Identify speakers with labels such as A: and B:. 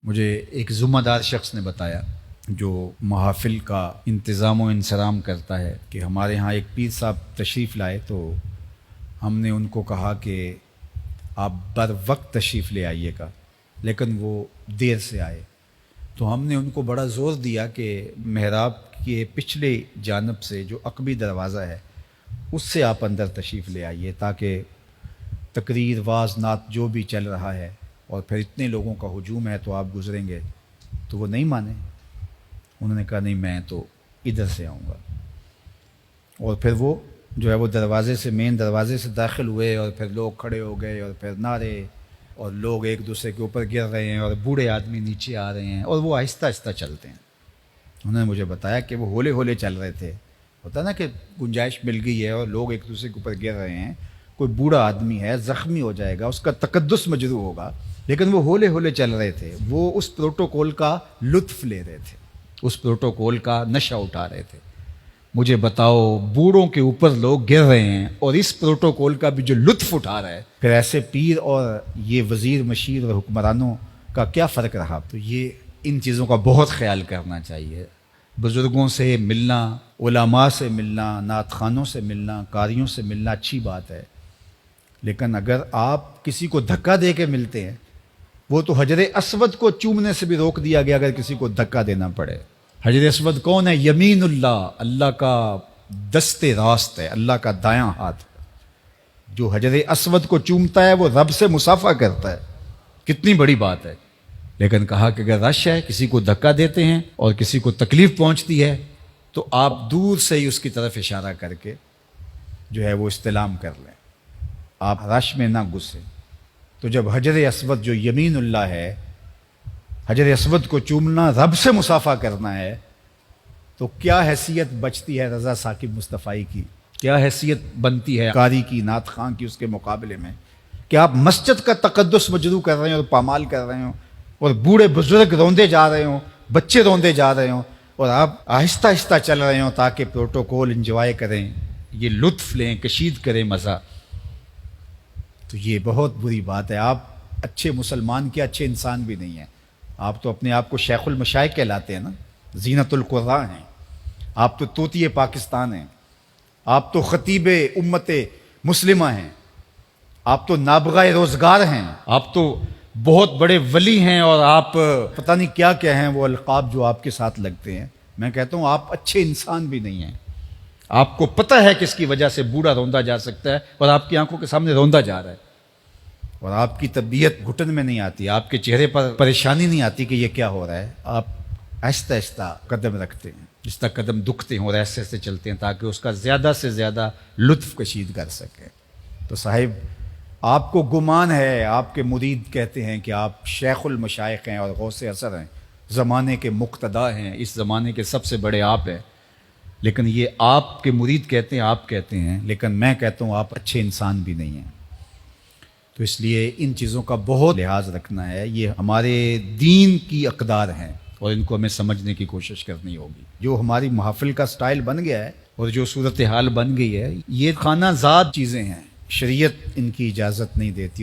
A: مجھے ایک ذمہ دار شخص نے بتایا جو محافل کا انتظام و انصرام کرتا ہے کہ ہمارے ہاں ایک پیر صاحب تشریف لائے تو ہم نے ان کو کہا کہ آپ بر وقت تشریف لے آئیے گا، لیکن وہ دیر سے آئے تو ہم نے ان کو بڑا زور دیا کہ محراب کے پچھلے جانب سے جو عقبی دروازہ ہے اس سے آپ اندر تشریف لے آئیے تاکہ تقریر واز نعت جو بھی چل رہا ہے اور پھر اتنے لوگوں کا ہجوم ہے تو آپ گزریں گے تو وہ نہیں مانے۔ انہوں نے کہا نہیں میں تو ادھر سے آؤں گا، اور پھر وہ جو ہے وہ دروازے سے مین دروازے سے داخل ہوئے اور پھر لوگ کھڑے ہو گئے اور پھر نعرے اور لوگ ایک دوسرے کے اوپر گر رہے ہیں اور بوڑھے آدمی نیچے آ رہے ہیں اور وہ آہستہ آہستہ چلتے ہیں۔ انہوں نے مجھے بتایا کہ وہ ہولے ہولے چل رہے تھے، ہوتا نا کہ گنجائش مل گئی ہے اور لوگ ایک دوسرے کے اوپر گر رہے ہیں، کوئی بوڑھا آدمی ہے زخمی ہو جائے گا، اس کا تقدس مجروح ہوگا، لیکن وہ ہولے ہولے چل رہے تھے، وہ اس پروٹوکول کا لطف لے رہے تھے، اس پروٹوکول کا نشہ اٹھا رہے تھے۔ مجھے بتاؤ بوڑھوں کے اوپر لوگ گر رہے ہیں اور اس پروٹوکول کا بھی جو لطف اٹھا رہا ہے، پھر ایسے پیر اور یہ وزیر مشیر اور حکمرانوں کا کیا فرق رہا؟ تو یہ ان چیزوں کا بہت خیال کرنا چاہیے۔ بزرگوں سے ملنا، علماء سے ملنا، نعت خوانوں سے ملنا، قاریوں سے ملنا اچھی بات ہے، لیکن اگر آپ کسی کو دھکا دے کے ملتے ہیں، وہ تو حجر اسود کو چومنے سے بھی روک دیا گیا اگر کسی کو دھکا دینا پڑے۔ حجر اسود کون ہے؟ یمین اللہ، اللہ کا دست راست ہے، اللہ کا دایاں ہاتھ۔ جو حجر اسود کو چومتا ہے وہ رب سے مصافحہ کرتا ہے، کتنی بڑی بات ہے۔ لیکن کہا کہ اگر رش ہے، کسی کو دھکا دیتے ہیں اور کسی کو تکلیف پہنچتی ہے تو آپ دور سے ہی اس کی طرف اشارہ کر کے جو ہے وہ استلام کر لیں، آپ رش میں نہ گھسیں۔ تو جب حجر اسود جو یمین اللہ ہے، حجر اسود کو چومنا رب سے مصافحہ کرنا ہے، تو کیا حیثیت بچتی ہے رضا ثاقب مصطفی کی، کیا حیثیت بنتی ہے قاری کی، نعت خواں کی اس کے مقابلے میں کہ آپ مسجد کا تقدس مجروح کر رہے ہیں اور پامال کر رہے ہوں، اور بوڑھے بزرگ روندے جا رہے ہوں، بچے روندے جا رہے ہوں، اور آپ آہستہ آہستہ چل رہے ہوں تاکہ پروٹوکول انجوائے کریں، یہ لطف لیں، کشید کریں مزہ۔ تو یہ بہت بری بات ہے۔ آپ اچھے مسلمان کے اچھے انسان بھی نہیں ہیں، آپ تو اپنے آپ کو شیخ المشائخ کہلاتے ہیں نا، زینت القراء ہیں، آپ تو طوطی پاکستان ہیں، آپ تو خطیب امت مسلمہ ہیں، آپ تو نابغہ روزگار ہیں، آپ تو بہت بڑے ولی ہیں، اور آپ پتہ نہیں کیا کیا ہیں وہ القاب جو آپ کے ساتھ لگتے ہیں۔ میں کہتا ہوں آپ اچھے انسان بھی نہیں ہیں۔ آپ کو پتہ ہے کس کی وجہ سے بوڑھا روندا جا سکتا ہے اور آپ کی آنکھوں کے سامنے روندا جا رہا ہے، اور آپ کی طبیعت گھٹن میں نہیں آتی، آپ کے چہرے پر پریشانی نہیں آتی کہ یہ کیا ہو رہا ہے۔ آپ آہستہ آہستہ قدم رکھتے ہیں، جس تک قدم دکھتے ہیں اور ایسے ایسے چلتے ہیں تاکہ اس کا زیادہ سے زیادہ لطف کشید کر سکیں۔ تو صاحب آپ کو گمان ہے، آپ کے مرید کہتے ہیں کہ آپ شیخ المشائخ ہیں اور غوث اثر ہیں، زمانے کے مقتدا ہیں، اس زمانے کے سب سے بڑے آپ ہیں، لیکن یہ آپ کے مرید کہتے ہیں، آپ کہتے ہیں، لیکن میں کہتا ہوں آپ اچھے انسان بھی نہیں ہیں۔ تو اس لیے ان چیزوں کا بہت لحاظ رکھنا ہے، یہ ہمارے دین کی اقدار ہیں اور ان کو ہمیں سمجھنے کی کوشش کرنی ہوگی۔ جو ہماری محافل کا سٹائل بن گیا ہے اور جو صورتحال بن گئی ہے، یہ خانہ زاد چیزیں ہیں، شریعت ان کی اجازت نہیں دیتی۔